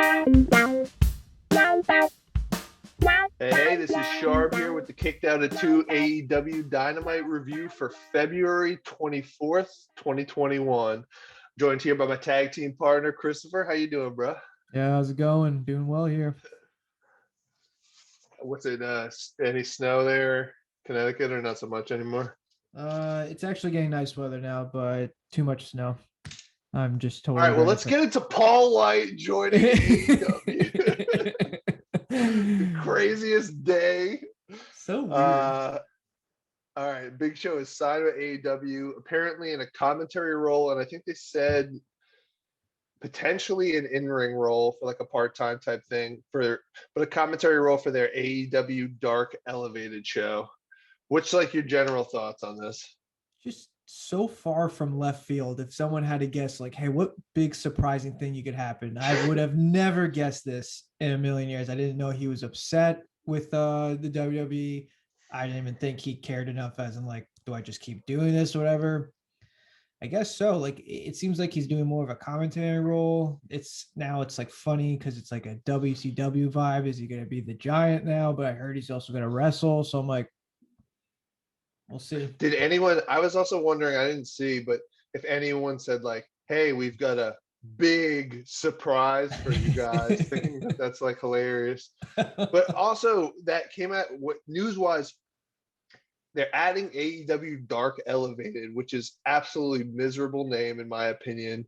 Hey, this is Sharp here with the Kicked Out of 2 AEW Dynamite review for February 24th, 2021. Joined here by my tag team partner, Christopher. How you doing, bro? Yeah, how's it going? Doing well here. What's it, any snow there, Connecticut, or not so much anymore? It's actually getting nice weather now, but too much snow. I'm just All totally right, well, ready let's get into Paul White joining AEW. The craziest day. So weird. All right, Big Show is signed with AEW, apparently in a commentary role, and I think they said potentially an in-ring role for like a part-time type thing but a commentary role for their AEW Dark Elevated show. What's like your general thoughts on this? Just so far from left field. If someone had to guess, like, hey, what big surprising thing you could happen? I would have never guessed this in a million years. I didn't know he was upset with the WWE. I didn't even think he cared enough, as in like, do I just keep doing this or whatever? I guess so. Like it seems like he's doing more of a commentary role. It's like funny because it's like a WCW vibe. Is he going to be the Giant now? But I heard he's also going to wrestle. So I'm like, we'll see. Did anyone, I was also wondering, I didn't see, but if anyone said like, hey, we've got a big surprise for you guys, thinking that that's like hilarious. But also that came out, what news-wise, they're adding AEW Dark Elevated, which is absolutely miserable name in my opinion.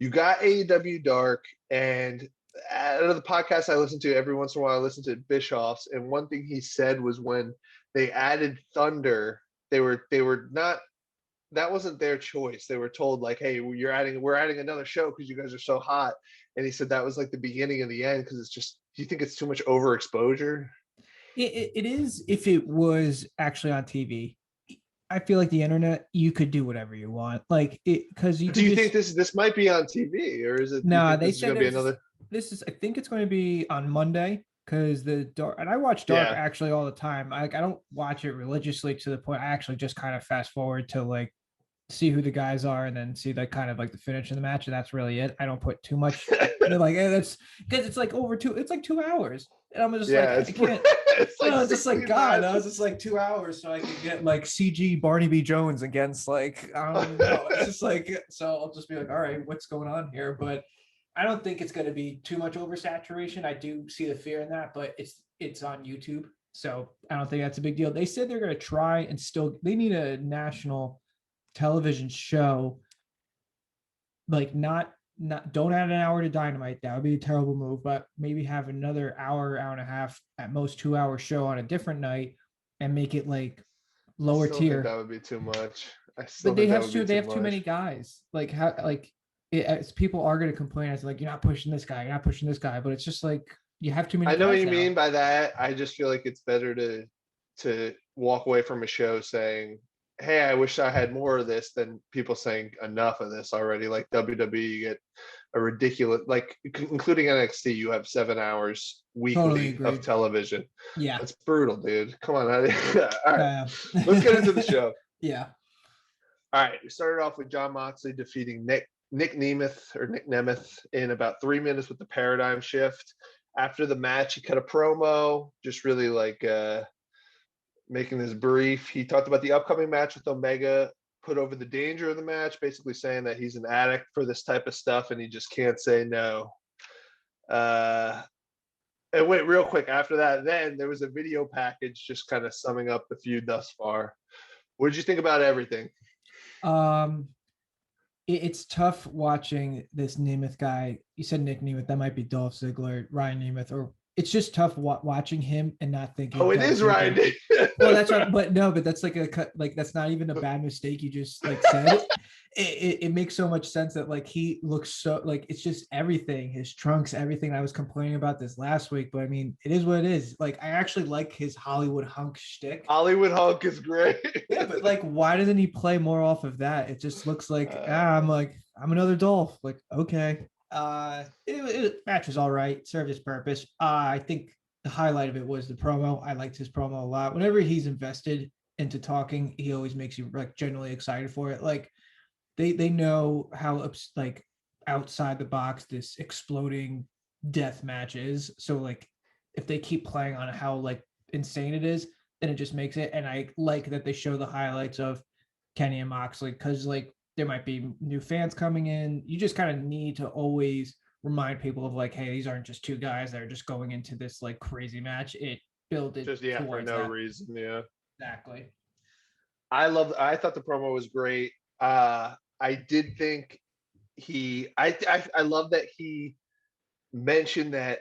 You got AEW Dark, and out of the podcast I listen to every once in a while, I listen to Bischoff's, and one thing he said was when they added Thunder, they were not, that wasn't their choice. They were told like, hey, we're adding another show because you guys are so hot. And he said that was like the beginning of the end because it's just, do you think it's too much overexposure? It is if it was actually on TV. I feel like the internet, you could do whatever you want. Like it because you Do could you just think this might be on TV, or is it? Do you nah, think they this is said going to be another? this is I think it's going to be on Monday because the Dark and I watch Dark Yeah, actually all the time. I don't watch it religiously to the point I actually just kind of fast forward to like see who the guys are and then see like kind of like the finish of the match, and that's really it. I don't put too much like that's because it's like it's like 2 hours. And I'm just like, yeah, I can't. it's I like was just like, 16 God, I was matches. just like 2 hours so I could get like CG Barney B. Jones against like, I don't know. It's just like, so I'll just be like, all right, what's going on here? But I don't think it's going to be too much oversaturation. I do see the fear in that, but it's on YouTube. So I don't think that's a big deal. They said they're going to try and still, they need a national television show, like not don't add an hour to Dynamite. That would be a terrible move, but maybe have another hour and a half, at most 2 hour show on a different night and make it like I lower still think tier. that would be too much. I still But think that would be they too have too much. many guys. Like how like people are going to complain as like, you're not pushing this guy, you're not pushing this guy, but it's just like you have too many I know what guys you now. mean by that. I just feel like it's better to walk away from a show saying, "Hey, I wish I had more of this," than people saying enough of this already. Like WWE, you get a ridiculous, like including NXT, you have 7 hours Totally weekly of agreed. television. Yeah. That's brutal, dude. Come on. All right, Uh, let's get into the show. yeah. All right, we started off with Jon Moxley defeating Nick Nemeth in about 3 minutes with the paradigm shift. After the match, he cut a promo, just really like making this brief. He talked about the upcoming match with Omega, put over the danger of the match, basically saying that he's an addict for this type of stuff and he just can't say no. Uh, and wait, real quick, after that, then there was a video package just kind of summing up the feud thus far. What did you think about everything? Um it's tough watching this Nemeth guy. You said Nick Nemeth, that might be Dolph Ziggler, Ryan Nemeth, or it's just tough watching him and not thinking Oh, it Dolph is Ryan. Ziggler. Well, that's right, but no, but that's like a cut. Like that's not even a bad mistake. You just like said it makes so much sense that like he looks so like it's just everything, his trunks, everything. I was complaining about this last week, but I mean, it is what it is. Like I actually like his Hollywood hunk shtick. Hollywood Hulk is great. Yeah, but like, why doesn't he play more off of that? It just looks like I'm another Dolph. Like, okay. Match was all right, served its purpose. I think the highlight of it was the promo. I liked his promo a lot. Whenever he's invested into talking, he always makes you like genuinely excited for it. Like they know how like outside the box this exploding death match is. So like if they keep playing on how like insane it is, then it just makes it. And I like that they show the highlights of Kenny and Moxley, because like there might be new fans coming in. You just kind of need to always remind people of like, hey, these aren't just two guys that are just going into this like crazy match. It built it Just for towards no that. reason. Yeah. Exactly. I thought the promo was great. I did think I love that he mentioned that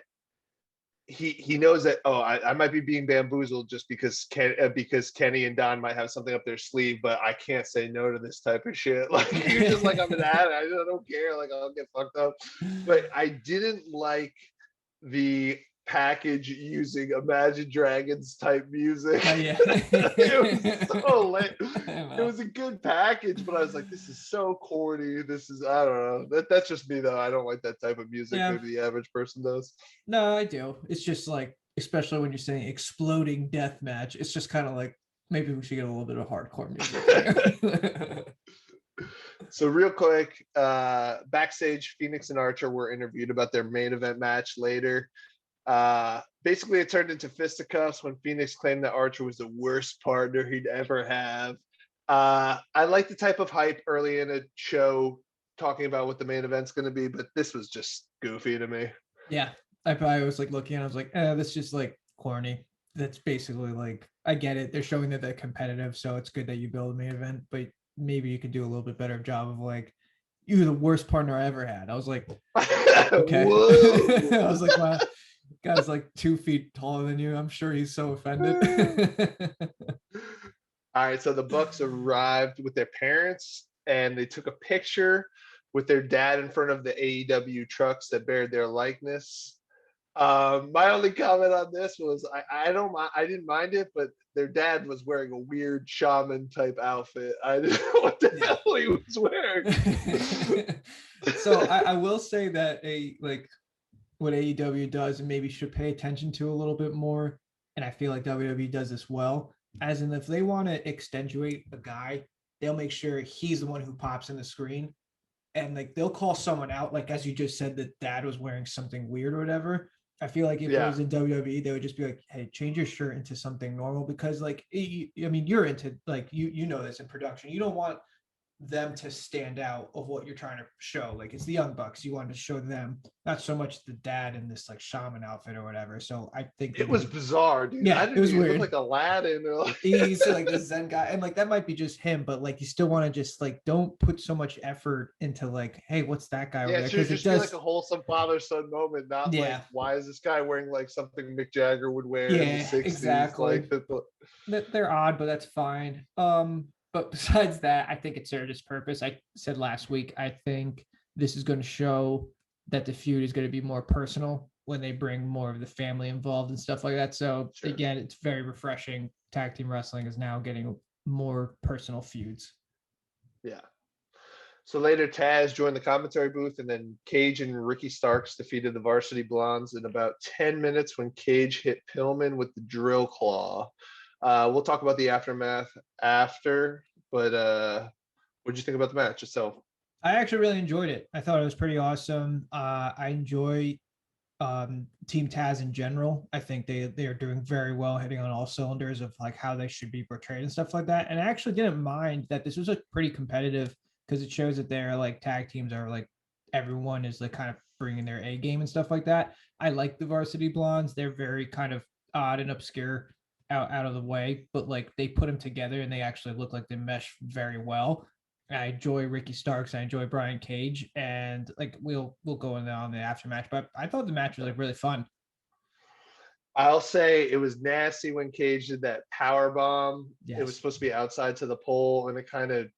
he knows that, oh, I might be being bamboozled just because Kenny and Don might have something up their sleeve, but I can't say no to this type of shit. Like you're just like, I'm an addict, I don't care, like I'll get fucked up. But I didn't like the package using Imagine Dragons type music. Yeah. It was so late. It was a good package, but I was like, this is so corny. This is, I don't know. That's just me though. I don't like that type of music. Yeah. Maybe the average person does. No, I do. It's just like, especially when you're saying exploding death match, it's just kind of like, maybe we should get a little bit of hardcore music. So real quick, backstage, Phoenix and Archer were interviewed about their main event match later. Basically, it turned into fisticuffs when Phoenix claimed that Archer was the worst partner he'd ever have. I like the type of hype early in a show talking about what the main event's going to be, but this was just goofy to me. Yeah, I probably was like looking and I was like, that's just like corny. That's basically like, I get it. They're showing that they're competitive, so it's good that you build a main event, but maybe you could do a little bit better job of like, you're the worst partner I ever had. I was like, okay. I was like, wow, guy's like 2 feet taller than you. I'm sure he's so offended. All right, so the Bucks arrived with their parents and they took a picture with their dad in front of the AEW trucks that bared their likeness. My only comment on this was I didn't mind it, but their dad was wearing a weird shaman type outfit. I didn't know what the hell he was wearing. So I will say that what AEW does and maybe should pay attention to a little bit more, and I feel like WWE does this well, as in if they want to accentuate a guy, they'll make sure he's the one who pops in the screen, and like they'll call someone out, like as you just said that dad was wearing something weird or whatever. I feel like if it was in WWE, they would just be like, hey, change your shirt into something normal, because like, I mean, you're into like, you know this in production, you don't want them to stand out of what you're trying to show. Like it's the Young Bucks, you wanted to show them, not so much the dad in this like shaman outfit or whatever. So I think it was bizarre, dude. Yeah, it was weird. Look like Aladdin or like... he's like the Zen guy, and like that might be just him, but like you still want to just like don't put so much effort into like, hey, what's that guy over there? Because it does like a wholesome father-son moment, not like why is this guy wearing like something Mick Jagger would wear in the 60s? Exactly. Like, they're odd, but that's fine. But besides that, I think it served its purpose. I said last week, I think this is going to show that the feud is going to be more personal when they bring more of the family involved and stuff like that. So again, it's very refreshing. Tag team wrestling is now getting more personal feuds. Yeah. So later, Taz joined the commentary booth, and then Cage and Ricky Starks defeated the Varsity Blondes in about 10 minutes when Cage hit Pillman with the drill claw. We'll talk about the aftermath after, but what did you think about the match itself? I actually really enjoyed it. I thought it was pretty awesome. I enjoy Team Taz in general. I think they are doing very well, hitting on all cylinders of like how they should be portrayed and stuff like that. And I actually didn't mind that this was a pretty competitive, because it shows that they're like tag teams are like everyone is like kind of bringing their A game and stuff like that. I like the Varsity Blondes. They're very kind of odd and obscure, out of the way, but like they put them together and they actually look like they mesh very well. I enjoy Ricky Starks. I enjoy Brian Cage, and like we'll go in on the aftermatch, but I thought the match was like really fun. I'll say it was nasty when Cage did that power bomb. Yes. It was supposed to be outside to the pole, and it kind of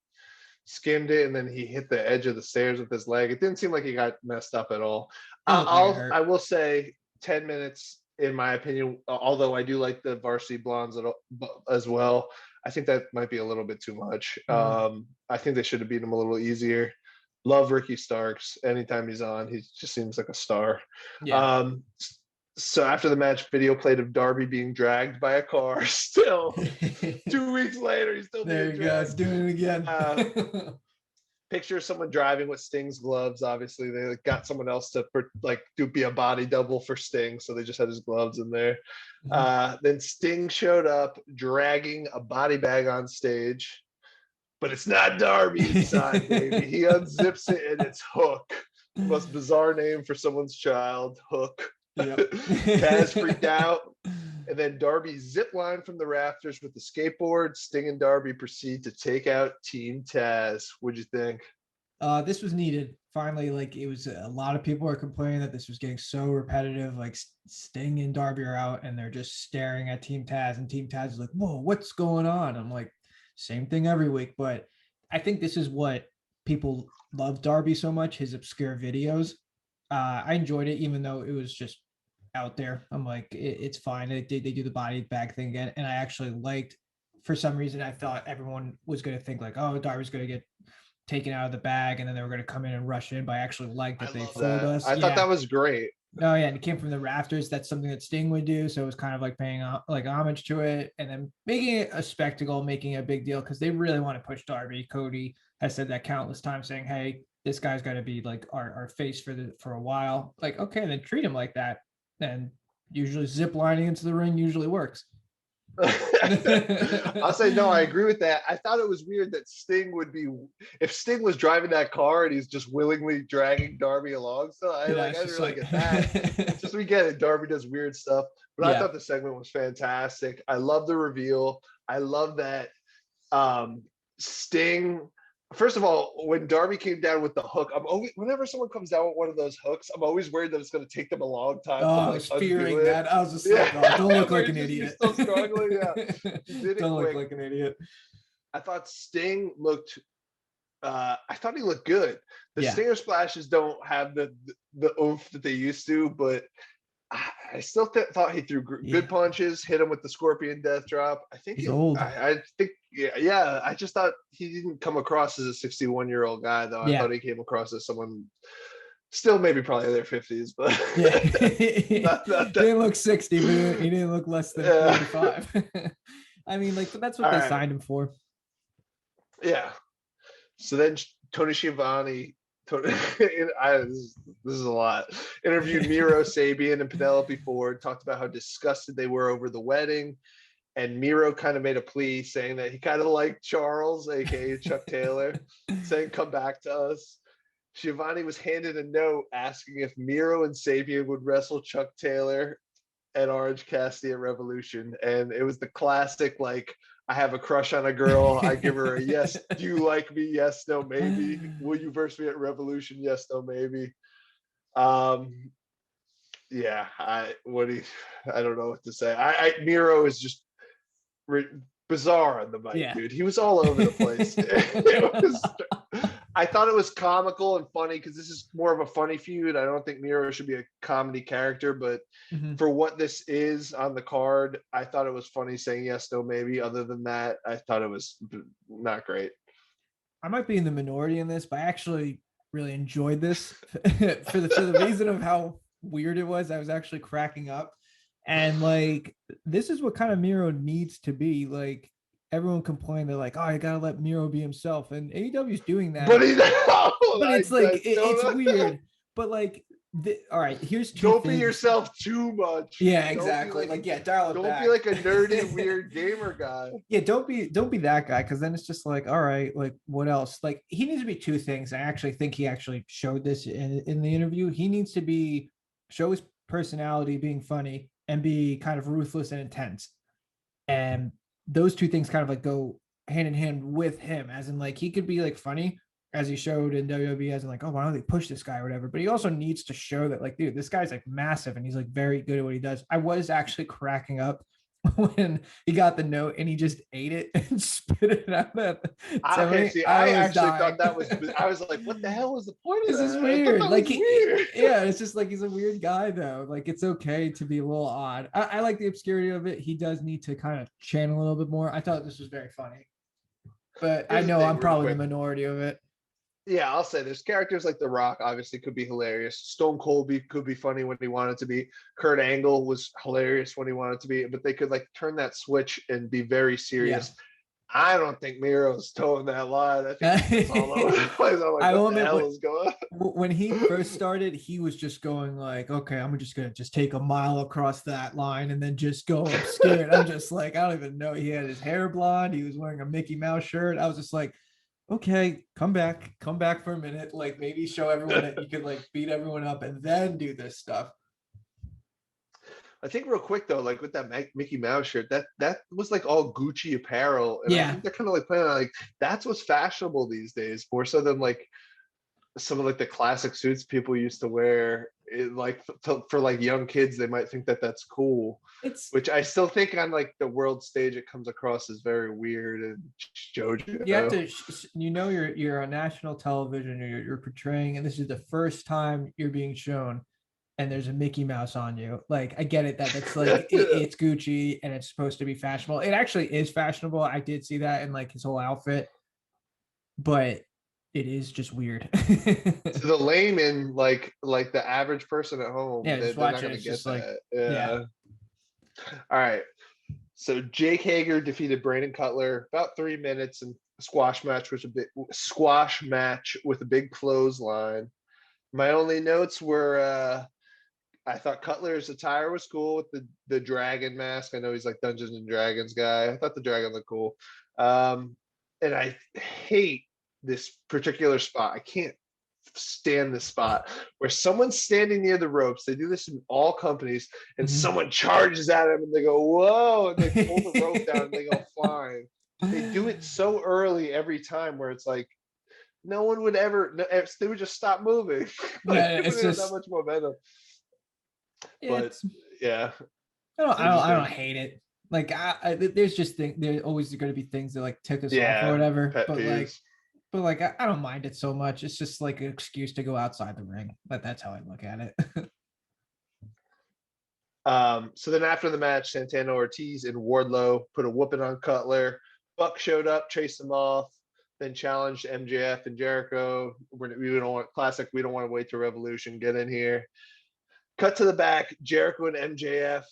skimmed it, and then he hit the edge of the stairs with his leg. It didn't seem like he got messed up at all. I will say 10 minutes. In my opinion, although I do like the Varsity Blondes as well, I think that might be a little bit too much. I think they should have beat him a little easier. Love Ricky Starks. Anytime he's on, he just seems like a star. Yeah. So after the match, video played of Darby being dragged by a car. Still, 2 weeks later, he's still there. You go, he's doing it again. picture someone driving with Sting's gloves. Obviously, they like, got someone else to like be a body double for Sting, so they just had his gloves in there. Then Sting showed up dragging a body bag on stage, but it's not Darby inside, baby. He unzips it and it's Hook. The most bizarre name for someone's child, Hook. Yep. Taz freaked out. And then Darby ziplined from the rafters with the skateboard. Sting and Darby proceed to take out Team Taz. What'd you think? This was needed. Finally, like it was a lot of people are complaining that this was getting so repetitive. Like Sting and Darby are out and they're just staring at Team Taz, and Team Taz is like, whoa, what's going on? I'm like, same thing every week. But I think this is what people love Darby so much, his obscure videos. I enjoyed it, even though it was just out there. I'm like, it's fine. They do the body bag thing again. And I actually liked, for some reason, I thought everyone was going to think like, oh, Darby's going to get taken out of the bag and then they were going to come in and rush in, but I actually liked that they fooled us. I thought that was great. Oh yeah, and it came from the rafters. That's something that Sting would do, so it was kind of like paying like homage to it, and then making it a spectacle, making it a big deal because they really want to push Darby. Cody has said that countless times, saying, "Hey, this guy's got to be like our face for a while." Like, okay, then treat him like that. And usually zip lining into the ring usually works. I'll say no, I agree with that. I thought it was weird that Sting would be, if Sting was driving that car and he's just willingly dragging Darby along. So I didn't really get that. It's just, we get it. Darby does weird stuff, but I thought the segment was fantastic. I love the reveal. I love that Sting. First of all, when Darby came down with the hook, I'm always, whenever someone comes down with one of those hooks, I'm always worried that it's going to take them a long time. I was fearing that. I was just like, oh, don't look like an idiot. Still struggling. Don't look like an idiot. I thought Sting looked. I thought he looked good. The Stinger splashes don't have the oomph that they used to, but I still thought he threw good punches, hit him with the Scorpion Death Drop. I think he's old. I think, I just thought he didn't come across as a 61-year-old guy, though. I thought he came across as someone still maybe probably in their 50s, but he didn't look 60, but he didn't look less than 45. I mean, like, that's what they signed him for. Yeah. So then Tony Schiavone, this is a lot, interviewed Miro, Sabian, and Penelope Ford, talked about how disgusted they were over the wedding, and Miro kind of made a plea saying that he kind of liked Charles, aka Chuck Taylor, saying, come back to us. Schiavone was handed a note asking if Miro and Sabian would wrestle Chuck Taylor and Orange Cassidy at Revolution, and it was the classic, like, I have a crush on a girl. I give her a yes. Do you like me? Yes, no, maybe. Will you verse me at Revolution? Yes, no, maybe. I don't know what to say. Miro is just bizarre on the mic, dude. He was all over the place. I thought it was comical and funny because this is more of a funny feud. I don't think Miro should be a comedy character, but for what this is on the card, I thought it was funny saying yes, no, maybe. Other than that, I thought it was not great. I might be in the minority in this, but I actually really enjoyed this for the reason of how weird it was. I was actually cracking up. And like, this is what kind of Miro needs to be. Like, everyone complained, they're like, oh, I gotta let Miro be himself, and AEW is doing that. But it's like it's weird. But like, all right, here's two don't things. Be yourself too much. Yeah, exactly. Like, dial it don't back. Be like a nerdy, weird gamer guy. Yeah, don't be that guy, because then it's just like, all right, like, what else? Like, he needs to be two things. I actually think he actually showed this in the interview. He needs to show his personality, being funny, and be kind of ruthless and intense. And those two things kind of like go hand in hand with him, as in like he could be like funny, as he showed in WWE, as in like, oh, why don't they push this guy or whatever, but he also needs to show that like, dude, this guy's like massive and he's like very good at what he does. I was actually cracking up when he got the note and he just ate it and spit it out at Tony. I actually thought that was, I was like, what the hell was the point of this? This is weird. Like, yeah, it's just like, he's a weird guy though. Like, it's okay to be a little odd. I like the obscurity of it. He does need to kind of channel a little bit more. I thought this was very funny, but I know I'm probably the minority of it. Yeah, I'll say there's characters like The Rock obviously could be hilarious. Stone Cold could be funny when he wanted to be. Kurt Angle was hilarious when he wanted to be, but they could like turn that switch and be very serious. I don't think Miro's towing that line. I think it's all over the place. I'm like, I what will the admit, hell is going on? when he first started, he was just going like, okay, I'm just gonna just take a mile across that line and then just go upstairs. I'm just like, I don't even know. He had his hair blonde. He was wearing a Mickey Mouse shirt. I was just like, okay, come back for a minute. Like maybe show everyone that you could like beat everyone up and then do this stuff. I think real quick though, like with that Mickey Mouse shirt, that was like all Gucci apparel, and I Yeah, think they're kind of like playing on like that's what's fashionable these days, more so than like some of like the classic suits people used to wear. Like for like young kids, they might think that that's cool, it's which I still think on like the world stage it comes across as very weird and you have JoJo. to you're on national television. You're portraying, and this is the first time you're being shown and there's a Mickey Mouse on you. Like, I get it that's like it's Gucci and it's supposed to be fashionable. It actually is fashionable. I did see that in like his whole outfit, but it is just weird. To the layman, like the average person at home, Yeah, just they're not watching going to it's get just like, that. yeah. Yeah. All right. So Jake Hager defeated Brandon Cutler about 3 minutes and squash match with a big clothesline. My only notes were I thought Cutler's attire was cool with the dragon mask. I know he's like Dungeons and Dragons guy. I thought the dragon looked cool. And I hate this particular spot. I can't stand this spot where someone's standing near the ropes. They do this in all companies, and someone charges at them and they go, whoa, and they pull the rope down and they go flying. They do it so early every time where it's like, no one would ever, they would just stop moving. Like, Yeah, they it's wouldn't have that just much momentum. But it's yeah, I don't interesting. hate it. Like there's just there's always going to be things that like tick us off or Yeah, whatever. pet peeves. But like I don't mind it so much. It's just like an excuse to go outside the ring. But that's how I look at it. So then after the match, Santana Ortiz and Wardlow put a whooping on Cutler. Buck showed up, chased him off, then challenged MJF and Jericho. We don't want classic. We don't want to wait to Revolution. Get in here. Cut to the back. Jericho and MJF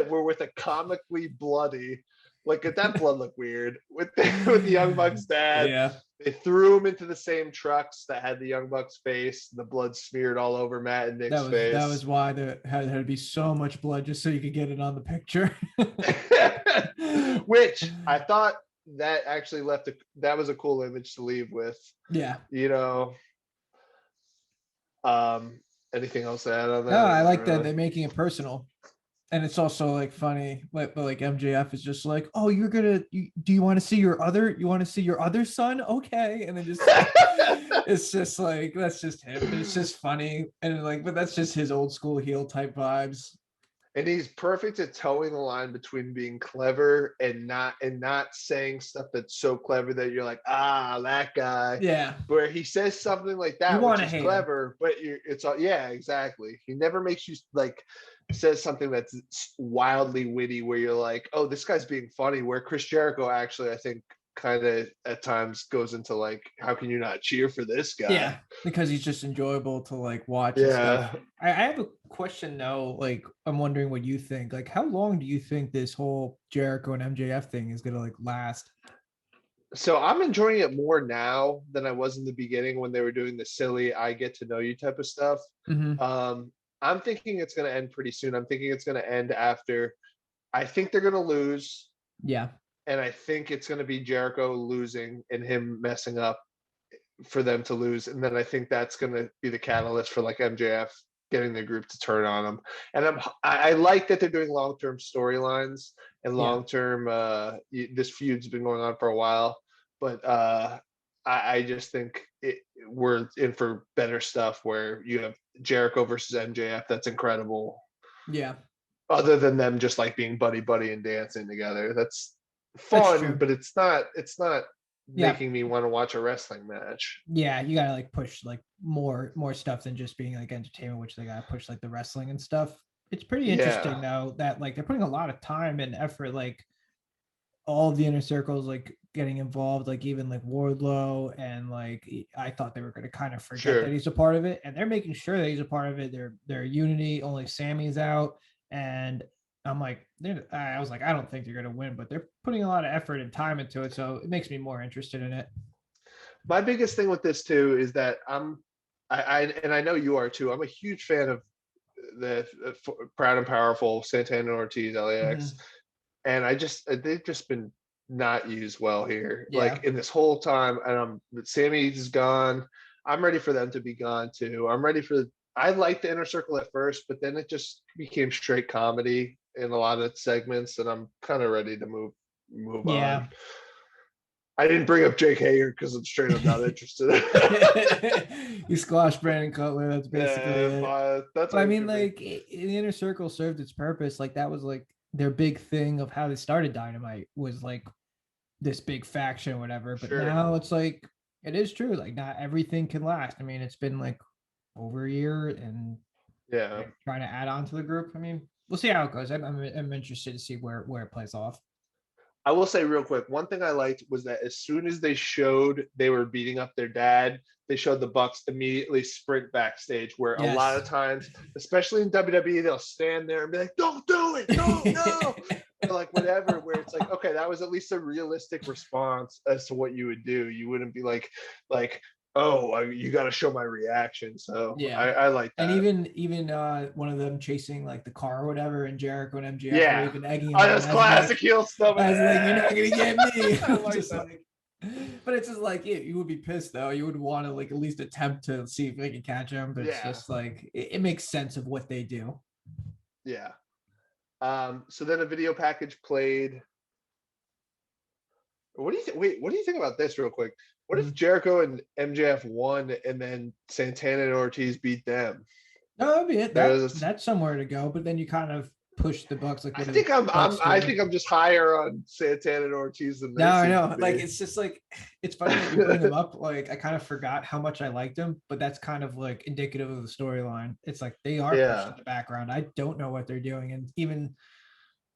were with a comically bloody. Like that blood looked weird with with the Young Bucks dad. Yeah. They threw him into the same trucks that had the Young Bucks face. The blood smeared all over Matt and Nick's face. That was why there had to be so much blood just so you could get it on the picture. Which I thought that actually that was a cool image to leave with. Yeah. You know. Anything else to add on that? No, I like that they're making it personal. And it's also like funny, like MJF is just like, oh, do you want to see your other son? Okay. And then just it's just like, that's just him. It's just funny. And like, but that's just his old school heel type vibes. And he's perfect at towing the line between being clever and not saying stuff that's so clever that you're like, that guy. Yeah. Where he says something like that, which is clever, but it's all, yeah, exactly. He never makes you like says something that's wildly witty where you're like, oh, this guy's being funny. Where Chris Jericho actually, I think, kind of at times goes into like, how can you not cheer for this guy? Yeah, because he's just enjoyable to like watch. Yeah. I have a question though. Like, I'm wondering what you think. Like, how long do you think this whole Jericho and MJF thing is gonna like last? So I'm enjoying it more now than I was in the beginning when they were doing the silly I get to know you type of stuff. I'm thinking it's going to end pretty soon. I'm thinking it's going to end after. I think they're going to lose. Yeah. And I think it's going to be Jericho losing and him messing up for them to lose. And then I think that's going to be the catalyst for like MJF getting the group to turn on him. And I like that they're doing long-term storylines and long-term, this feud's been going on for a while, but I just think we're in for better stuff where you have Jericho versus MJF. That's incredible. Yeah. Other than them just like being buddy and dancing together. That's fun, but it's not making me want to watch a wrestling match. Yeah, you gotta like push like more stuff than just being like entertainment, which they gotta push like the wrestling and stuff. It's pretty interesting though that like they're putting a lot of time and effort, like all of the inner circles like getting involved, like even like Wardlow, and like I thought they were going to kind of forget that he's a part of it, and they're making sure that he's a part of it. They're Unity. Only Sammy's out, and I'm like, I was like, I don't think they're gonna win, but they're putting a lot of effort and time into it, so it makes me more interested in it. My biggest thing with this too is that and I know you are too. I'm a huge fan of the Proud and Powerful, Santana and Ortiz, LAX, and they've just been not used well here. Yeah. Like in this whole time, and Sammy's gone. I'm ready for them to be gone too. I'm ready for. I liked the Inner Circle at first, but then it just became straight comedy in a lot of segments, and I'm kind of ready to move on. Yeah. I didn't bring up Jake Hager because I'm straight up not interested. You squashed Brandon Cutler. That's basically it. That's But I mean, like, the Inner Circle served its purpose. Like, that was like their big thing of how they started Dynamite, was like this big faction or whatever. But now it's like, it is true. Like, not everything can last. I mean, it's been like over a year, and trying to add on to the group. I mean, we'll see how it goes. I'm interested to see where it plays off. I will say real quick, one thing I liked was that as soon as they showed they were beating up their dad, they showed the Bucks immediately sprint backstage, where a lot of times, especially in WWE, they'll stand there and be like, don't do it, no. Like whatever, where it's like, okay, that was at least a realistic response as to what you would do. You wouldn't be like, oh, you got to show my reaction. So yeah, I like that. And even one of them chasing like the car or whatever, and Jericho and MJF were even egging him on. That's classic heel stuff. I was like, you're not gonna get me. Just like, but it's just like, you would be pissed though. You would want to like at least attempt to see if they can catch him. But it's just like, it makes sense of what they do. Yeah. So then a video package played. What do you think? Wait, what do you think about this real quick? What if Jericho and MJF won and then Santana and Ortiz beat them? No, that'd be it. That's somewhere to go, but then you kind of push the Bucks. Like, I think I'm just higher on Santana and Ortiz than no, I know. Like, it's just like, it's funny that you bring them up. Like, I kind of forgot how much I liked them, but that's kind of like indicative of the storyline. It's like they are pushed in the background. I don't know what they're doing, and even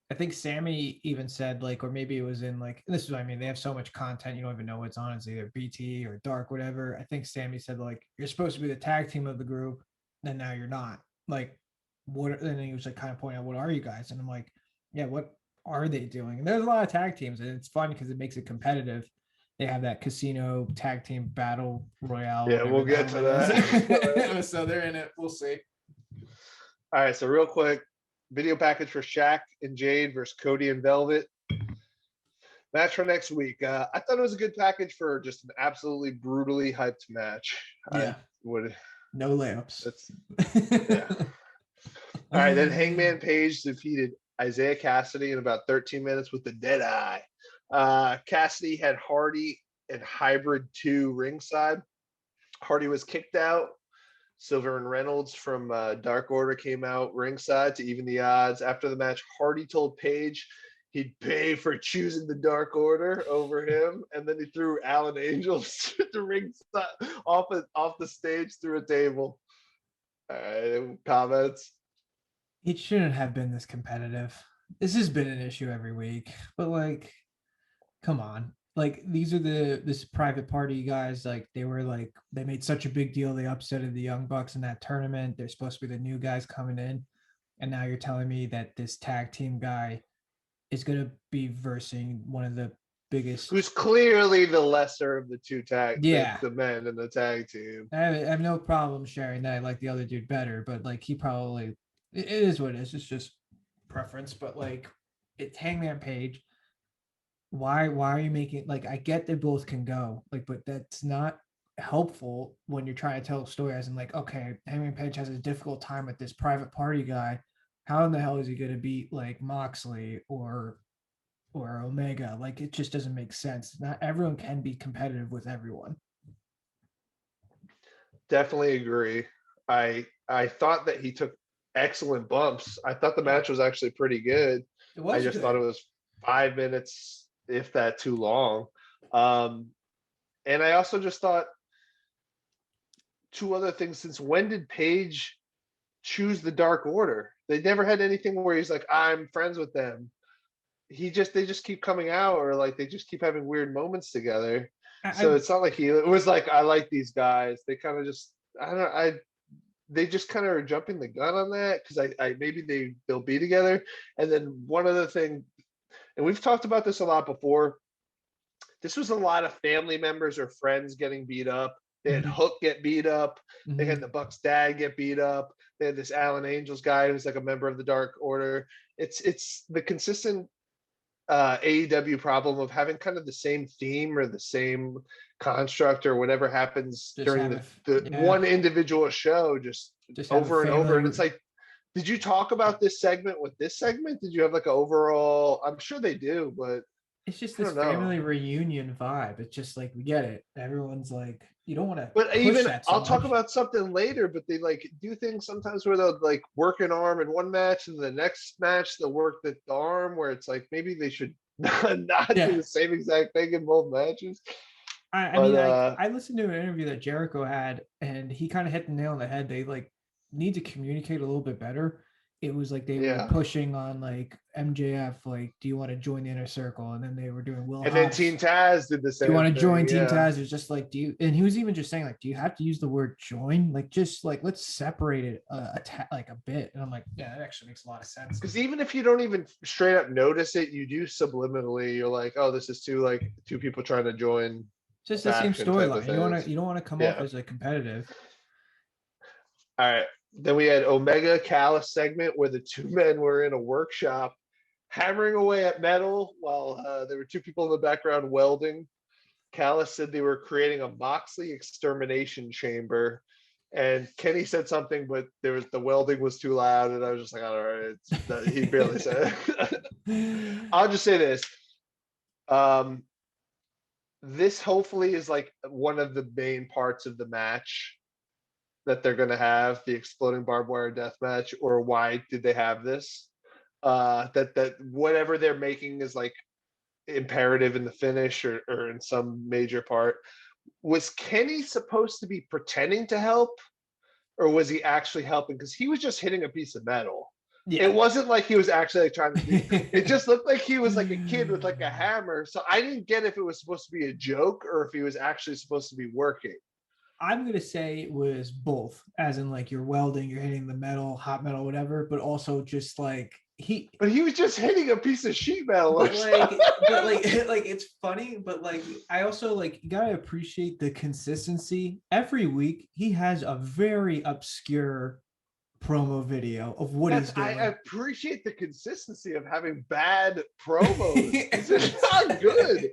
I think Sammy even said, like, or maybe it was in like, this is what I mean, they have so much content, you don't even know what's on. It's either BT or Dark, whatever. I think Sammy said, like, you're supposed to be the tag team of the group, and now you're not. Like, what? And he was like kind of pointing out, what are you guys? And I'm like, yeah, what are they doing? And there's a lot of tag teams, and it's fun because it makes it competitive. They have that casino tag team battle royale. Yeah, we'll get to that. So they're in it. We'll see. All right, so real quick, video package for Shaq and Jade versus Cody and Velvet. Match for next week. I thought it was a good package for just an absolutely brutally hyped match. Yeah. No layups. Yeah. All right, then Hangman Page defeated Isaiah Cassidy in about 13 minutes with the dead eye. Cassidy had Hardy and Hybrid 2 ringside. Hardy was kicked out. Silver and Reynolds from Dark Order came out ringside to even the odds. After the match, Hardy told Page he'd pay for choosing the Dark Order over him, and then he threw Alan Angels to the ringside off the stage through a table. Comments? It shouldn't have been this competitive. This has been an issue every week, but like, come on. Like, these are this private party guys. Like, they made such a big deal. They upsetted the Young Bucks in that tournament. They're supposed to be the new guys coming in. And now you're telling me that this tag team guy is going to be versing one of the biggest. Who's clearly the lesser of the two the men in the tag team. I have no problem sharing that I like the other dude better, but like, he probably, it is what it is. It's just preference, but like, it's Hangman Page. Why are you making, like, I get they both can go, like, but that's not helpful when you're trying to tell a story as in like, okay, Hangman Page has a difficult time with this private party guy. How in the hell is he going to beat like Moxley or Omega? Like, it just doesn't make sense. Not everyone can be competitive with everyone. Definitely agree. I thought that he took excellent bumps. I thought the match was actually pretty good. I just thought it was 5 minutes, if that, too long. And I also just thought two other things. Since when did Page choose the Dark Order? They never had anything where he's like, I'm friends with them. They just keep coming out, or like they just keep having weird moments together. So it's not like it was like, I like these guys. They kind of just, I don't know. they just kind of are jumping the gun on that because I maybe they'll be together. And then one other thing, and we've talked about this a lot before. This was a lot of family members or friends getting beat up. They had Hook get beat up. They had the Bucks dad get beat up. They had this Alan Angels guy who's like a member of the Dark Order. It's the consistent AEW problem of having kind of the same theme or the same construct or whatever happens Just during have the one individual show just over and over. And it's like, did you talk about this segment with this segment? Did you have like an overall? I'm sure they do, but it's just this family reunion vibe. It's just like, we get it. Everyone's like, you don't want to. But even I'll talk about something later, but they like do things sometimes where they'll like work an arm in one match and the next match they'll work the arm, where it's like maybe they should not do the same exact thing in both matches. I mean, I listened to an interview that Jericho had, and he kind of hit the nail on the head. They like need to communicate a little bit better. It was like they were pushing on like MJF, like, do you want to join the Inner Circle? And then they were doing Will. And then Team Taz did the same. Do you want to join Team Taz? It's just like, do you? And he was even just saying like, do you have to use the word join? Like, just like let's separate it like a bit. And I'm like, yeah, that actually makes a lot of sense. Because even if you don't even straight up notice it, you do subliminally. You're like, oh, this is two people trying to join. Just the same storyline. You don't want to come off as like competitive. All right. Then we had Omega Callous segment where the two men were in a workshop hammering away at metal while there were two people in the background welding. Callous said they were creating a Moxley extermination chamber. And Kenny said something, but the welding was too loud. And I was just like, all right, he barely said it. I'll just say this. This hopefully is like one of the main parts of the match that they're going to have, the exploding barbed wire death match, or why did they have this? That whatever they're making is like imperative in the finish or in some major part. Was Kenny supposed to be pretending to help, or was he actually helping? Because he was just hitting a piece of metal. Yeah. It wasn't like he was actually like trying to do it. Just looked like he was like a kid with like a hammer. So I didn't get if it was supposed to be a joke or if he was actually supposed to be working. I'm going to say it was both, as in like you're welding, you're hitting the metal, hot metal, whatever, but also just like But he was just hitting a piece of sheet metal. But like it's funny, but like I also like, you gotta appreciate the consistency. Every week he has a very obscure promo video of what he's doing. I appreciate the consistency of having bad promos. It's not good.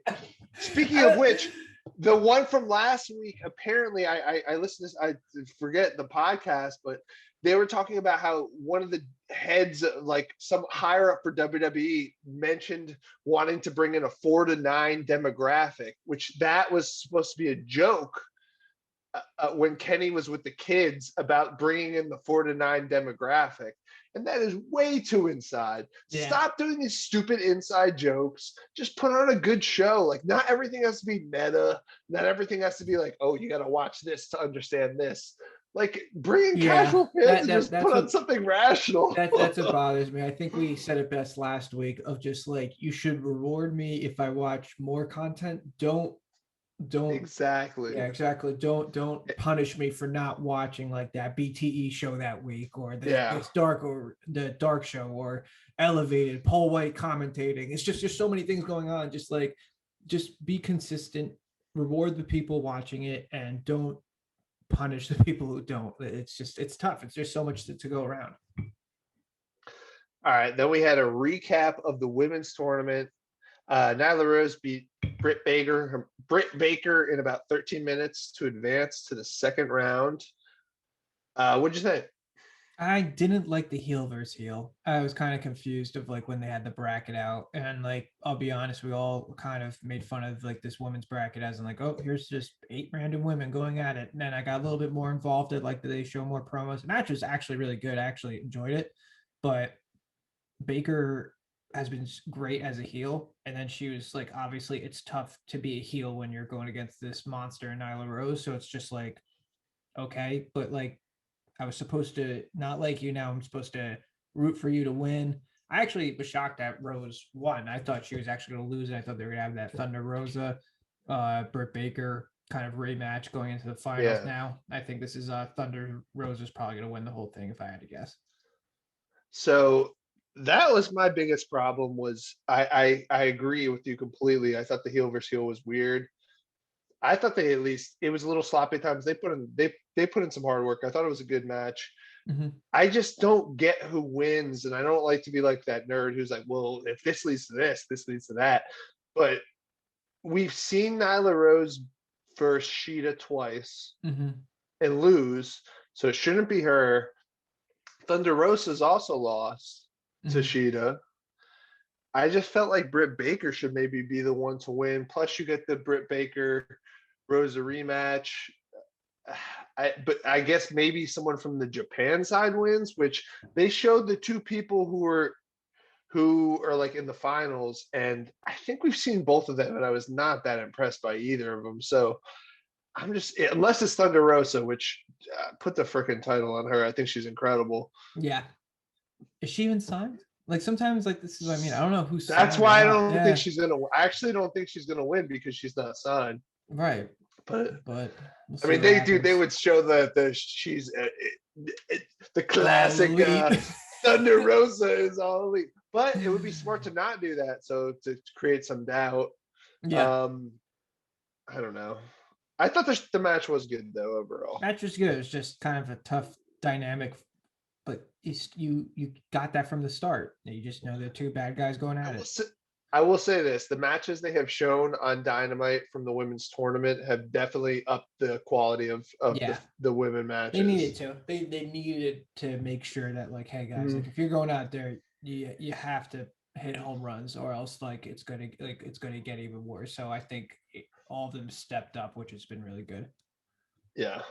Speaking of which, the one from last week, apparently I listened to, I forget the podcast, but they were talking about how one of the heads, like some higher up for WWE, mentioned wanting to bring in a 4 to 9 demographic, which that was supposed to be a joke when Kenny was with the kids about bringing in the 4 to 9 demographic. And that is way too inside. Yeah. Stop doing these stupid inside jokes. Just put on a good show. Like, not everything has to be meta. Not everything has to be like, oh, you got to watch this to understand this. Like, bring in casual fans and just put on something rational. That's what bothers me. I think we said it best last week of just like, you should reward me if I watch more content. Don't exactly. Yeah, exactly. Don't punish me for not watching like that BTE show that week, or this the dark show, or Elevated, Paul White commentating. It's just so many things going on. Just be consistent, reward the people watching it, and don't punish the people who don't. It's tough. It's just so much to go around. All right, then we had a recap of the women's tournament. Nyla Rose beat Britt Baker in about 13 minutes to advance to the second round. What'd you think? I didn't like the heel versus heel. I was kind of confused of like when they had the bracket out, and like, I'll be honest, we all kind of made fun of like this women's bracket as in like, oh, here's just 8 random women going at it. And then I got a little bit more involved at like, they show more promos. The match was actually really good. I actually enjoyed it, but Baker has been great as a heel, and then she was like, obviously it's tough to be a heel when you're going against this monster Nyla Rose, so it's just like, okay, but like, I was supposed to not like you, now I'm supposed to root for you to win. I actually was shocked that Rose won. I thought she was actually going to lose, and I thought they were going to have that Thunder Rosa Britt Baker kind of rematch going into the finals. Yeah. Now I think this is Thunder Rosa's probably going to win the whole thing if I had to guess. So that was my biggest problem. Was I agree with you completely. I thought the heel versus heel was weird. I thought they at least it was a little sloppy at times. They put in some hard work. I thought it was a good match. Mm-hmm. I just don't get who wins, and I don't like to be like that nerd who's like, well, if this leads to this leads to that. But we've seen Nyla Rose versus Sheeta twice Mm-hmm. and lose, so it shouldn't be her. Thunder Rosa's also lost to Mm-hmm. Sheeta. I just felt like Britt Baker should maybe be the one to win. Plus, you get the Britt Baker Rosa rematch. But I guess maybe someone from the Japan side wins, which they showed the two people who are like in the finals, and I think we've seen both of them, and I was not that impressed by either of them. So I'm just unless it's Thunder Rosa, which put the freaking title on her. I think she's incredible. Yeah. Is she even signed? Like sometimes, like this is what I mean. I don't know who's. That's why I don't yeah. think she's gonna. I actually don't think she's gonna win because she's not signed. Right. But we'll I mean, they would show that she's the classic Thunder Rosa is all elite. But it would be smart to not do that, so to create some doubt. Yeah. I don't know. I thought the match was good though overall. Match was good. It's just kind of a tough dynamic, but you got that from the start. You just know they're two bad guys going at it. I will say this: the matches they have shown on Dynamite from the women's tournament have definitely upped the quality of the women matches. They needed to. They needed to make sure that like, hey guys, like if you're going out there, you have to hit home runs, or else like it's gonna get even worse. So I think all of them stepped up, which has been really good. Yeah.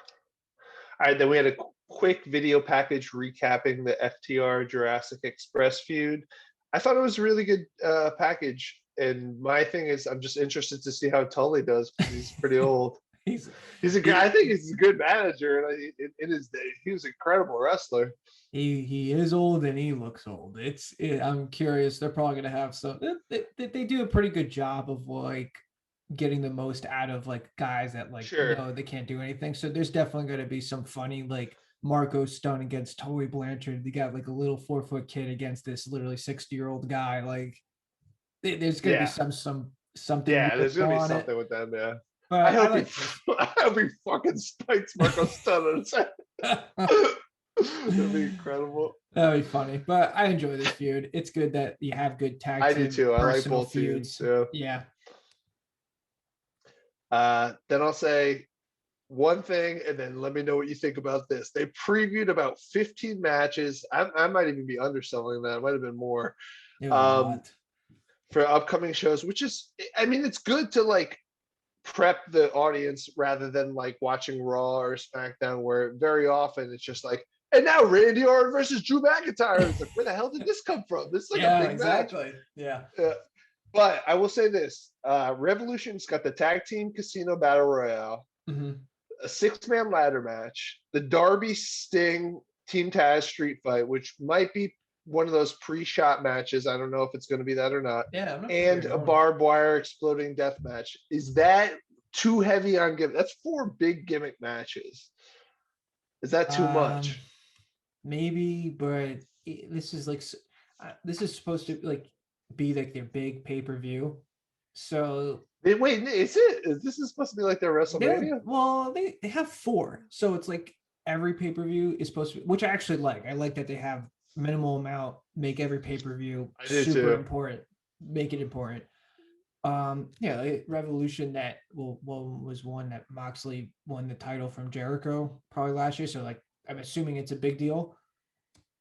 All right, then we had a quick video package recapping the FTR Jurassic Express feud. I thought it was a really good package, and my thing is I'm just interested to see how Tully does because he's pretty old. he's a guy. I think he's a good manager, and in his day, he was an incredible wrestler. He is old and he looks old. I'm curious. They're probably gonna have some. They do a pretty good job of like getting the most out of like guys that like they can't do anything. So there's definitely going to be some funny like Marco Stunt against Tully Blanchard. They got like a little 4-foot kid against this literally 60-year-old guy. Like there's going to be something. Yeah, there's going to be something with them. Yeah. But I hope he fucking spikes Marco Stunt on his head. That'd be incredible. That'd be funny. But I enjoy this feud. It's good that you have good tag team. I do too. I like both feuds. Yeah. Then I'll say one thing, and then let me know what you think about this. They previewed about 15 matches. I might even be underselling that. It might have been more for upcoming shows, which is, I mean, it's good to like prep the audience rather than like watching Raw or SmackDown, where very often it's just like, and now Randy Orton versus Drew McIntyre. It's like, where the hell did this come from? This is like a big match. Yeah. But I will say this: Revolution's got the tag team casino battle royale, a 6-man ladder match, the Darby Sting Team Taz street fight, which might be one of those pre-shot matches. I don't know if it's going to be that or not. Yeah, and a barbed wire exploding death match. Is that too heavy on gimmick? That's 4 big gimmick matches. Is that too much? Maybe, but this is like this is supposed to like be like their big pay-per-view. So wait, is this is supposed to be like their WrestleMania? Well, they have 4, so it's like every pay-per-view is supposed to be, which I actually like. I like that they have minimal amount, make every pay-per-view super important, make it important. Revolution that was one that Moxley won the title from Jericho probably last year, so like I'm assuming it's a big deal.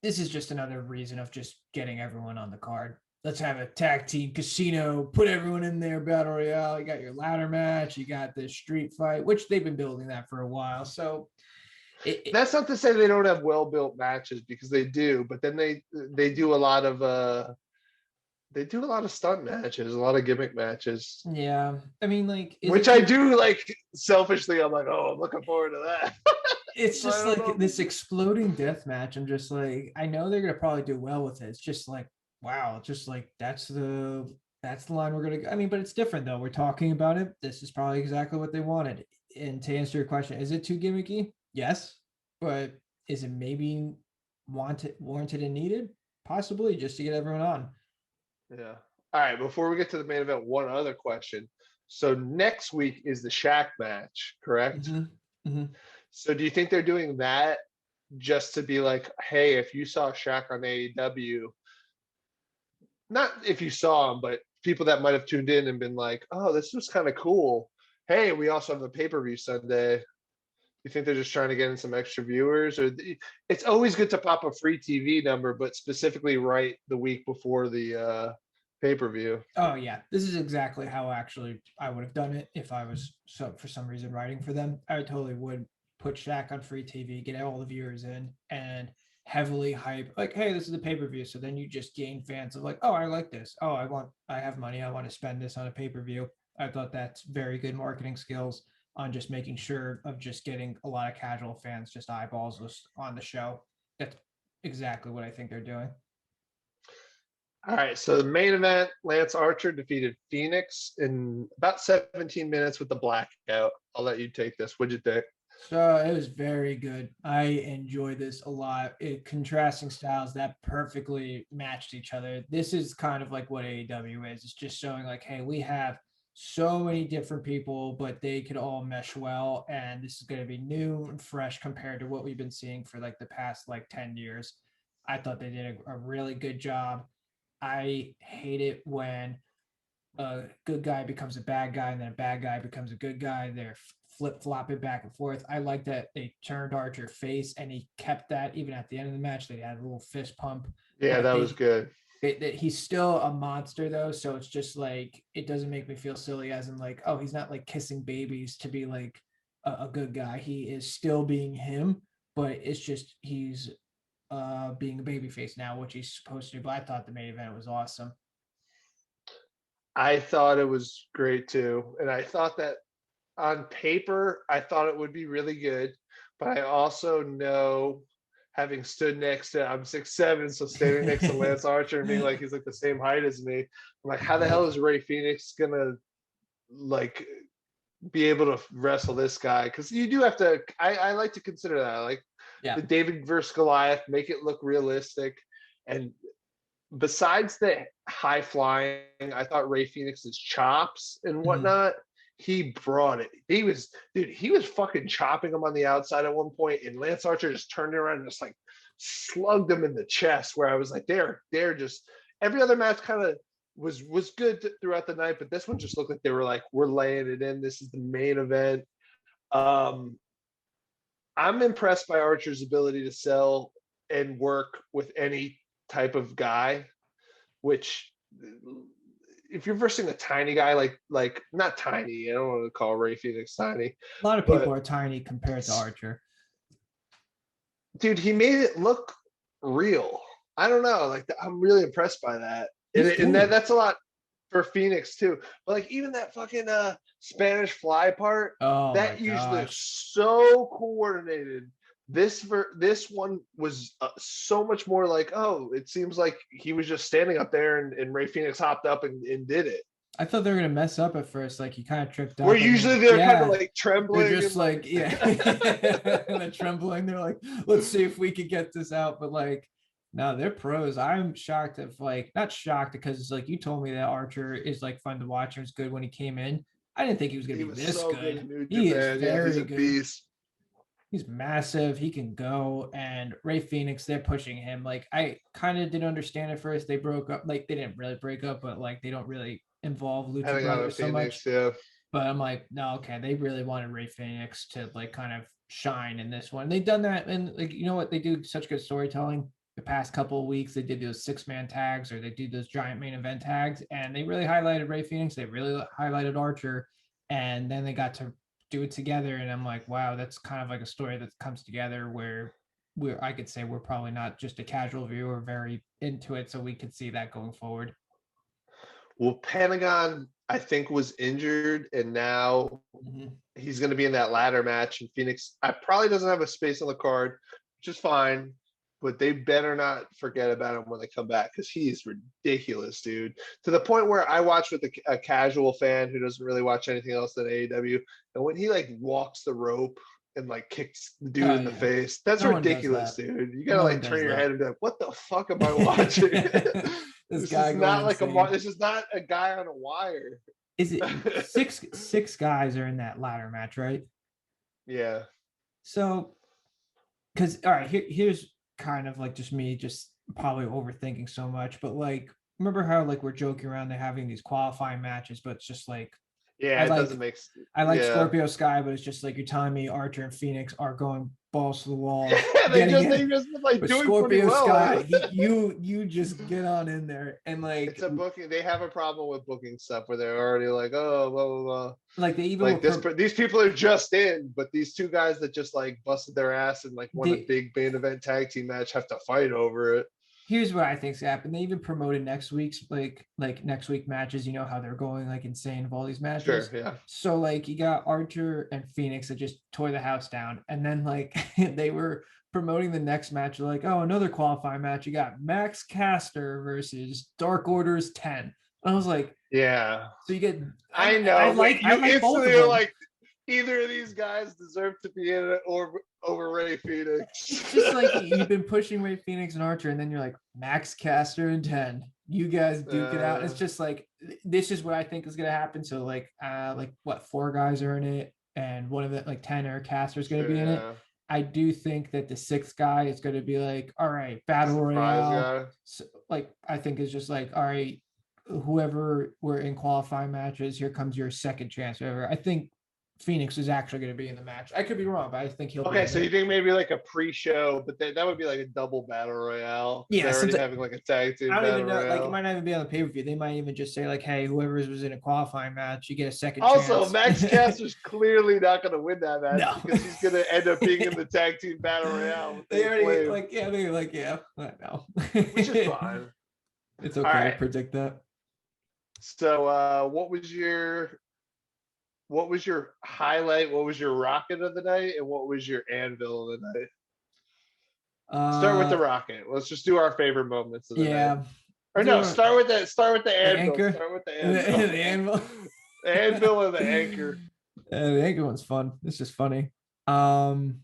This is just another reason of just getting everyone on the card. Let's have a tag team casino, put everyone in there, battle royale. You got your ladder match, you got the street fight, which they've been building that for a while. So that's not to say they don't have well-built matches, because they do, but then they do a lot of stunt matches, a lot of gimmick matches. Yeah. I mean, like, which I do like selfishly. I'm like, oh, I'm looking forward to that. It's just like this exploding death match. I'm just like, I know they're gonna probably do well with it. It's just like, wow, just like that's the line we're gonna go. I mean, but it's different though. We're talking about it. This is probably exactly what they wanted. And to answer your question, is it too gimmicky? Yes, but is it maybe warranted, and needed? Possibly, just to get everyone on. Yeah. All right. Before we get to the main event, one other question. So next week is the Shaq match, correct? Mm-hmm. Mm-hmm. So do you think they're doing that just to be like, hey, if you saw Shaq on AEW, not if you saw him, but people that might have tuned in and been like, oh, this was kind of cool. Hey, we also have a pay-per-view Sunday. You think they're just trying to get in some extra viewers? Or it's always good to pop a free TV number, but specifically right the week before the pay-per-view. Oh yeah, this is exactly how actually I would have done it if I was for some reason writing for them. I totally would put Shaq on free TV, get all the viewers in, and heavily hype like, hey, this is the pay-per-view. So then you just gain fans of like, oh, I like this. Oh, I have money. I want to spend this on a pay-per-view. I thought that's very good marketing skills on just making sure of just getting a lot of casual fans, just eyeballs on the show. That's exactly what I think they're doing. All right, so the main event, Lance Archer defeated Phoenix in about 17 minutes with the blackout. I'll let you take this. What'd you think? So it was very good. I enjoyed this a lot. Contrasting styles that perfectly matched each other. This is kind of like what AEW is. It's just showing like, hey, we have so many different people, but they could all mesh well. And this is going to be new and fresh compared to what we've been seeing for like the past like 10 years. I thought they did a really good job. I hate it when a good guy becomes a bad guy and then a bad guy becomes a good guy. They're flip flopping back and forth. I like that they turned Archer face and he kept that even at the end of the match. They had a little fist pump. Yeah, that was good. He's still a monster though, so it's just like it doesn't make me feel silly as in like, oh, he's not like kissing babies to be like a good guy. He is still being him, but it's just he's being a baby face now, which he's supposed to. But I thought the main event was awesome. I thought it was great too. And I thought that on paper, I thought it would be really good. But I also know, having stood next to, I'm 6'7", so standing next to Lance Archer and being like, he's like the same height as me. I'm like, how the hell is Ray Phoenix gonna like be able to wrestle this guy? Because you do have to, I like to consider that, like the David versus Goliath, make it look realistic. And besides the high flying, I thought Ray Phoenix's chops and whatnot, he brought it. He was fucking chopping him on the outside at one point, and Lance Archer just turned around and just like slugged him in the chest, where I was like, they're just, every other match kind of was good throughout the night, but this one just looked like they were like, we're laying it in. This is the main event. I'm impressed by Archer's ability to sell and work with any type of guy, which if you're versing a tiny guy, like not tiny, I don't want to call Ray Phoenix tiny. A lot of people are tiny compared to Archer. Dude, he made it look real. I don't know. Like, I'm really impressed by that. And that's a lot for Phoenix too. But like even that fucking Spanish fly part, that usually is so coordinated. This one was so much more like, oh, it seems like he was just standing up there and Ray Phoenix hopped up and did it. I thought they were gonna mess up at first, like he kind of tripped up. Where usually they're kind of like trembling. They're just like, yeah, they're trembling. They're like, let's see if we could get this out. But like, no, they're pros. I'm shocked of like, not shocked because it's like you told me that Archer is like fun to watch and was good when he came in. I didn't think he was gonna be this so good. He is very good. Beast. He's massive. He can go. And Ray Phoenix, they're pushing him. Like I kind of didn't understand at first. They broke up. Like they didn't really break up, but like they don't really involve Lucha Brothers so much. Yeah. But I'm like, no, okay. They really wanted Ray Phoenix to like kind of shine in this one. They've done that, and like you know what? They do such good storytelling. The past couple of weeks, they did those 6-man tags, or they did those giant main event tags, and they really highlighted Ray Phoenix. They really highlighted Archer, and then they got to do it together. And I'm like, wow, that's kind of like a story that comes together where I could say we're probably not just a casual viewer, very into it, so we could see that going forward. Well, Pentagon, I think, was injured, and now he's going to be in that ladder match. And Phoenix, I probably doesn't have a space on the card, which is fine. but they better not forget about him when they come back because he's ridiculous, dude. To the point where I watch with a casual fan who doesn't really watch anything else than AEW, and when he like walks the rope and like kicks the dude in the face, that's No one does ridiculous, that. dude. You gotta No like one turn does your that. head and be like, "What the fuck am I watching?" This This guy is going not like insane. this is not a guy on a wire. Is it six guys are in that ladder match, right? Yeah. So, because all right, here's kind of like just me just probably overthinking so much, but like remember how like we're joking around they're having these qualifying matches, but it's just like Yeah, I it doesn't like make I like yeah. Scorpio Sky, but it's just like you're telling me Archer and Phoenix are going balls to the walls, Yeah, getting they in. just been like But doing pretty Scorpio well. Sky, you just get on in there and It's like a booking. They have a problem with booking stuff where they're already like, oh, blah blah blah. like they even Like were these people are just in, but these two guys that just like busted their ass and like won a they big main event tag team match have to fight over it. here's what I think's happened. They even promoted next week's like next week matches. You know how they're going like insane of all these Sure, matches. yeah. So like you got Archer and Phoenix that just tore the house down, and then like they were promoting the next match. Like, oh, another qualifying match. You got Max Caster versus Dark Order's 10. And I was like, Yeah. so you get I I know, but like you both of instantly are them. like, either of these guys deserve to be in it or over Ray Phoenix. It's just like you've been pushing Ray Phoenix and Archer, and then you're like Max Caster and 10. You guys duke it out. It's just like this is what I think is gonna happen. So like what 4 guys are in it, and one of the like 10 or Caster is gonna Sure, be in it. yeah. I do think that the 6th guy is gonna be like, all right, battle Surprise royale. guy. So, like I think is just like, all right, whoever were in qualifying matches, here comes your second chance. Whatever. I think Phoenix is actually going to be in the match. I could be wrong, but I think he'll be Okay, in so you it. think maybe like a pre-show, but that would be like a double battle royale because Yeah, they're since already having like a tag team I don't battle even know, like it royale. might not even be on the pay per view. They might even just say like, "Hey, whoever was in a qualifying match, you get a second Also, chance." Max Caster's clearly not going to win that match No, because he's going to end up being in the tag team battle royale with they the already Acclaim, like yeah, they like yeah. I know. which is fine. It's All okay to right. predict that. So, what was your highlight? What was your rocket of the night, and what was your anvil of the night? Start with Uh, the rocket. Let's just do our favorite moments of the night. yeah, Or no, do start with the the anvil. anchor, Start with the the, anvil. the anvil. The anvil and the anchor. The anchor one's fun. It's just funny. Um,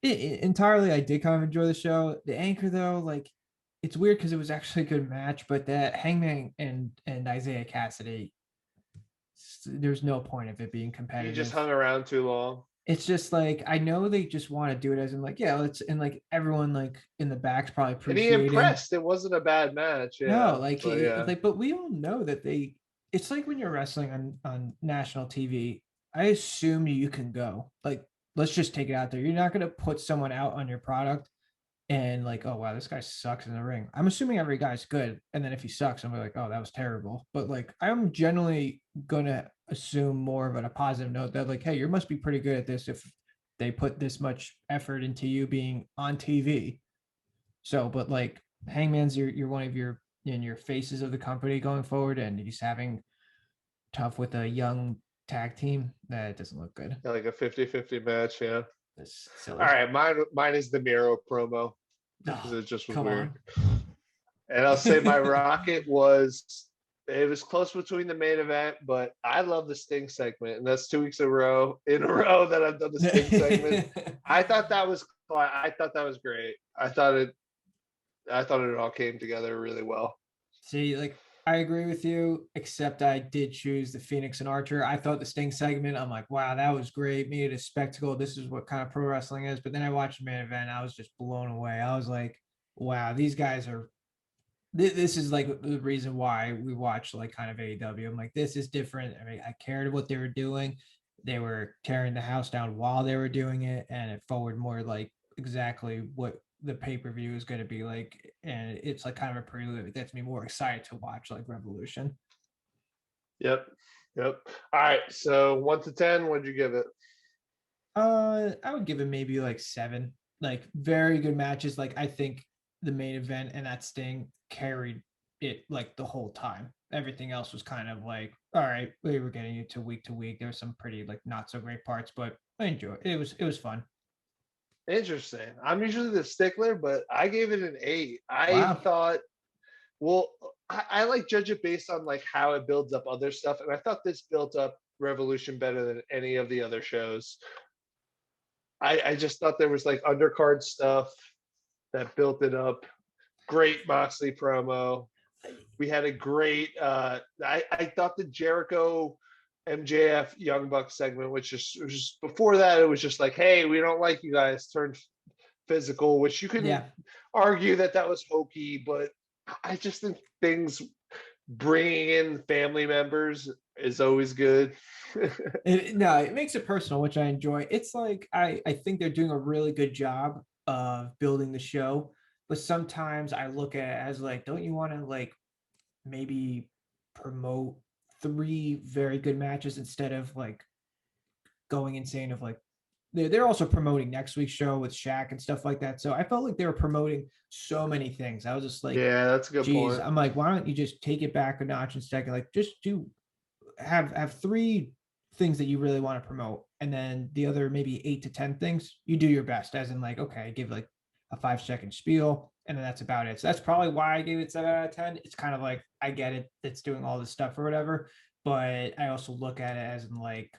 entirely, I did kind of enjoy the show. The anchor though, like it's weird because it was actually a good match, but that Hangman and Isaiah Cassidy, there's no point of it being He just competitive. hung around too long. It's just like I know they just want to do it as in like yeah, let's and like everyone like in the back's probably And he appreciating. impressed. It wasn't a bad match. No, Yeah. like But yeah. like but we all know that they. It's like when you're wrestling on national TV. I assume you can go like let's just take it out there. You're not going to put someone out on your product and like, oh wow, this guy sucks in the ring. I'm assuming every guy's good, and then if he sucks, I'm like, oh, that was terrible. But like, I'm generally gonna assume more of a positive note that like, hey, you must be pretty good at this if they put this much effort into you being on TV. So, but like, Hangman's you're one of your in your faces of the company going forward, and he's having tough with a young tag team. That doesn't look good. Like a 50-50 match. Yeah. It's silly. All right. Mine is the Miro promo because Oh, it just was come weird. on. And I'll say my rocket was it was close between the main event, but I love the Sting segment, and that's 2 weeks in a row that I've done the Sting segment. I thought that was great. I thought it all came together really well. See, like I agree with you, except I did choose the Phoenix and Archer. I thought the Sting segment, I'm like, wow, that was great. Made it a spectacle. This is what kind of pro wrestling is. But then I watched the main event. I was just blown away. I was like, wow, these guys are. This is like the reason why we watch like kind of AEW. I'm like, this is different. I mean, I cared what they were doing. They were tearing the house down while they were doing it, and it forward more like exactly what the pay-per-view is going to be like, and it's like kind of a prelude. It gets me more excited to watch like Revolution. Yep. Yep. All right. So 1 to 10, what'd you give it? I would give it maybe like 7. Like very good matches. Like I think the main event and that Sting carried it like the whole time. Everything else was kind of like, all right, we were getting it to week. There was some pretty like not so great parts, but I enjoyed it. It was fun. Interesting. I'm usually the stickler, but I gave it an 8. I Wow. thought, well, I like judge it based on like how it builds up other stuff, and I thought this built up Revolution better than any of the other shows. I just thought there was like undercard stuff that built it up. Great Moxley promo. We had a great. I thought the Jericho MJF Young Bucks segment, which is was just before that, it was just like, hey, we don't like you guys, turned physical, which you can Yeah. argue that that was hokey, but I just think things bringing in family members is always good. No, it makes it personal, which I enjoy. It's like I think they're doing a really good job of building the show, but sometimes I look at it as like, don't you want to like maybe promote three very good matches instead of like going insane of like they're also promoting next week's show with Shaq and stuff like that. So I felt like they were promoting so many things. I was just like, Yeah, that's a good geez, point. I'm like, why don't you just take it back a notch instead? Like just do have three things that you really want to promote, and then the other maybe 8 to 10 things you do your best, as in like, okay, give like a 5 second spiel, and then that's about it. So that's probably why I gave it 7 out of 10. It's kind of like I get it, it's doing all this stuff or whatever, but I also look at it as in like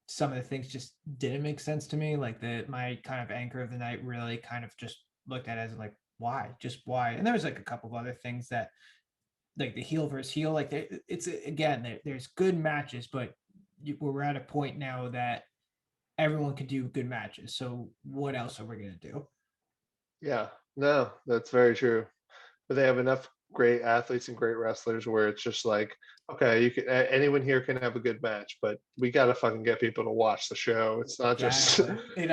some of the things just didn't make sense to me. Like my kind of anchor of the night really kind of just looked at it as like why, just why, and there was like a couple of other things that like the heel versus heel, like it's again there's good matches, but we're at a point now that everyone can do good matches. So what else are we gonna do? Yeah, no, that's very true. But they have enough great athletes and great wrestlers where it's just like, okay, you can anyone here can have a good match, but we got to fucking get people to watch the show. It's not just. Exactly.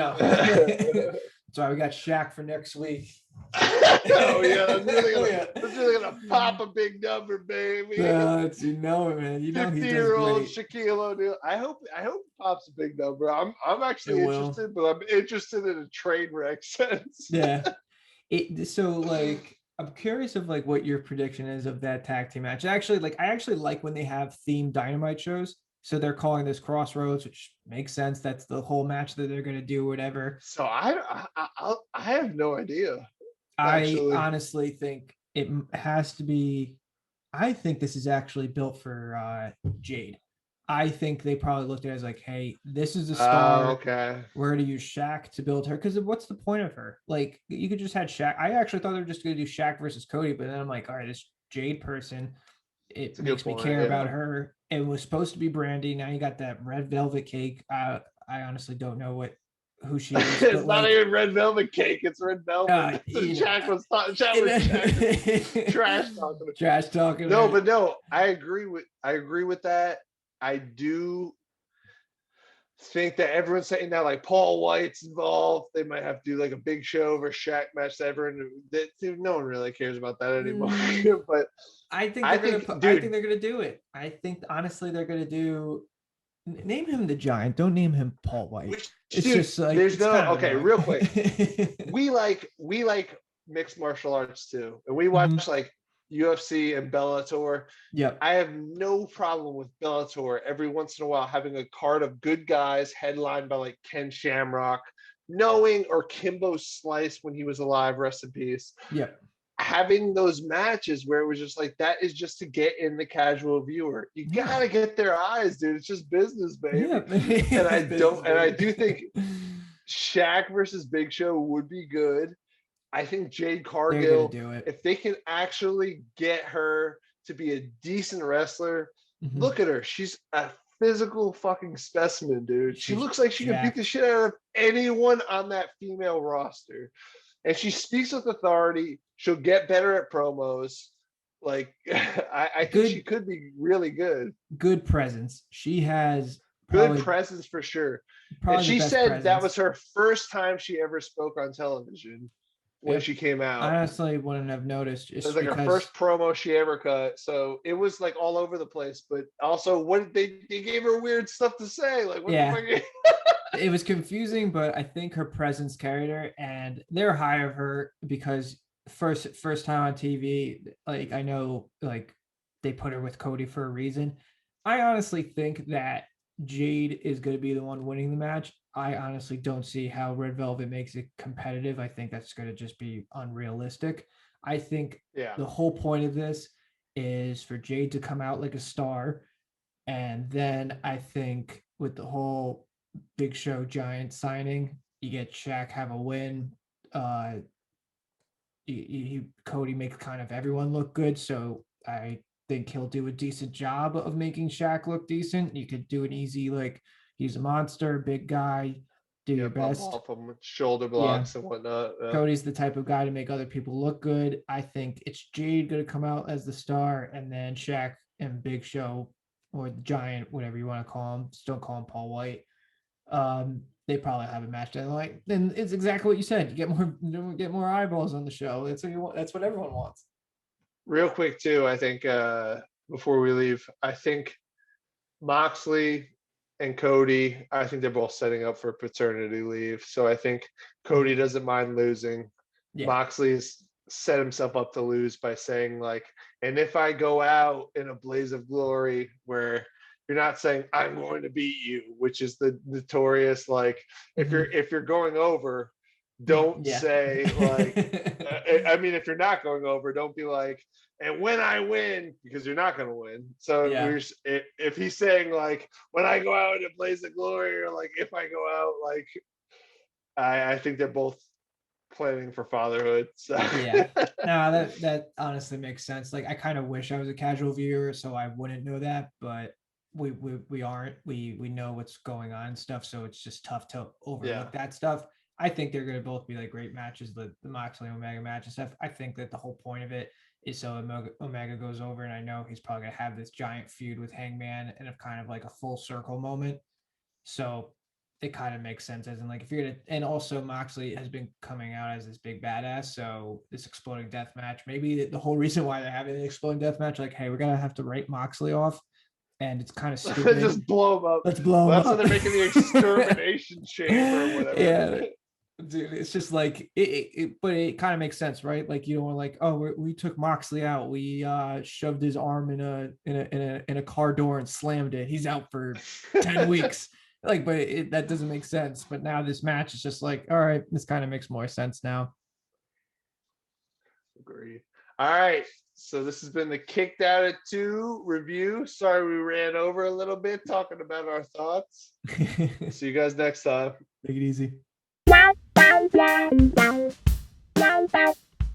That's why we got Shaq for next week. Oh yeah, that's really gonna pop a big number, baby. You know it, man. You know he does 50-year-old great. Shaquille O'Neal. I hope it pops a big number. I'm It actually will. interested, but I'm interested in a train wreck sense. Yeah. So like I'm curious of like what your prediction is of that tag team match. Actually, like I actually like when they have themed Dynamite shows. So they're calling this Crossroads, which makes sense. That's the whole match that they're gonna do, whatever. So I have no idea I actually. honestly think it has to be. I think this is actually built for Jade. I think they probably looked at it as like, hey, this is a star. Okay. We're going to use Shaq to build her. Because what's the point of her? Like, you could just had Shaq. I actually thought they were just going to do Shaq versus Cody, but then I'm like, all right, this Jade person, It's it a good makes me point. care Yeah. about her. It was supposed to be Brandy. Now you got that red velvet cake. I honestly don't know who she is. It's But not like, even red velvet cake. It's red velvet. Jack was trash talking. Trash talking. No, but no, I agree with that. I do think that everyone's saying now like Paul White's involved. They might have to do like a big show over Shaq match that everyone that no one really cares about that anymore. But I think I they're gonna. think, I think dude, they're gonna do it. I think honestly they're gonna do. Name him the Giant. Don't name him Paul White. It's dude, just like there's it's no kind of okay, annoying. real quick. We like mixed martial arts too, and we watch like UFC and Bellator. Yep. I have no problem with Bellator every once in a while having a card of good guys headlined by like Ken Shamrock, knowing or Kimbo Slice when he was alive, rest in peace. Yep. Having those matches where it was just like that is just to get in the casual viewer. You gotta get their eyes, dude. It's just business, baby. Yeah. And I do think Shaq versus Big Show would be good. I think Jade They're gonna Cargill, do it. if they can actually get her to be a decent wrestler, Mhm. look at her. She's a physical fucking specimen, dude. She She's looks like she can beat jacked. the shit out of anyone on that female roster. And she speaks with authority. She'll get better at promos. Like I think she could be really good. Good presence. She has Good probably presence for sure. And probably the she best said presence. that was her first time she ever spoke on television when she came out. I honestly wouldn't have noticed. It was like her first promo she ever cut. So it was like all over the place. But also, what they gave her weird stuff to say. Like, what the fuck? It was confusing, but I think her presence carried her, and they're high of her because first time on TV. Like I know, like they put her with Cody for a reason. I honestly think that Jade is going to be the one winning the match. I honestly don't see how Red Velvet makes it competitive. I think that's going to just be unrealistic. I think Yeah. the whole point of this is for Jade to come out like a star. And then I think with the whole Big Show Giant signing, you get Shaq have a win. Uh, Cody makes kind of everyone look good. So I think he'll do a decent job of making Shaq look decent. You could do an easy, like, he's a monster, big guy, do your Yeah, bump best. off them with shoulder Yeah. blocks and whatnot. Cody's the type of guy to make other people look good. I think it's Jade going to come out as the star, and then Shaq and Big Show, or the Giant, whatever you want to call him. Just don't call him Paul White. They probably have a match that like. Then it's exactly what you said. You get more eyeballs on the show. That's what you want. That's what everyone wants. Real quick too, I think before we leave, I think Moxley and Cody, I think they're both setting up for paternity leave. So I think Cody doesn't mind losing. Yeah. Moxley's set himself up to lose by saying like, and if I go out in a blaze of glory, where you're not saying I'm going to beat you, which is the notorious like, if you're going over, don't say like, I mean, if you're not going over, don't be like, and when I win, because you're not going to win. So if he's saying like, when I go out in a blaze of glory, or like, if I go out, like, I think they're both planning for fatherhood. So yeah, no, that honestly makes sense. Like, I kind of wish I was a casual viewer, so I wouldn't know that, but we aren't. We know what's going on and stuff, so it's just tough to overlook that stuff. I think they're going to both be like great matches, the Moxley Omega match and stuff. I think that the whole point of it is so Omega goes over, and I know he's probably going to have this giant feud with Hangman and a kind of like a full circle moment. So it kind of makes sense, as in like, if you're gonna, and also Moxley has been coming out as this big badass, so this exploding death match, maybe the whole reason why they're having an exploding death match, like, hey, we're gonna have to write Moxley off, and it's kind of stupid. Just blow him up. Let's blow him up. That's why they're making the extermination chamber or whatever. Yeah, dude, it's just like but it kind of makes sense, right? Like, you don't want like, oh, we took Moxley out, we shoved his arm in a car door and slammed it, he's out for 10 weeks. Like, but that doesn't make sense. But now this match is just like, all right, this kind of makes more sense now. Agreed. All right. So this has been the Kicked Out at 2 review. Sorry we ran over a little bit talking about our thoughts. See you guys next time. Take it easy.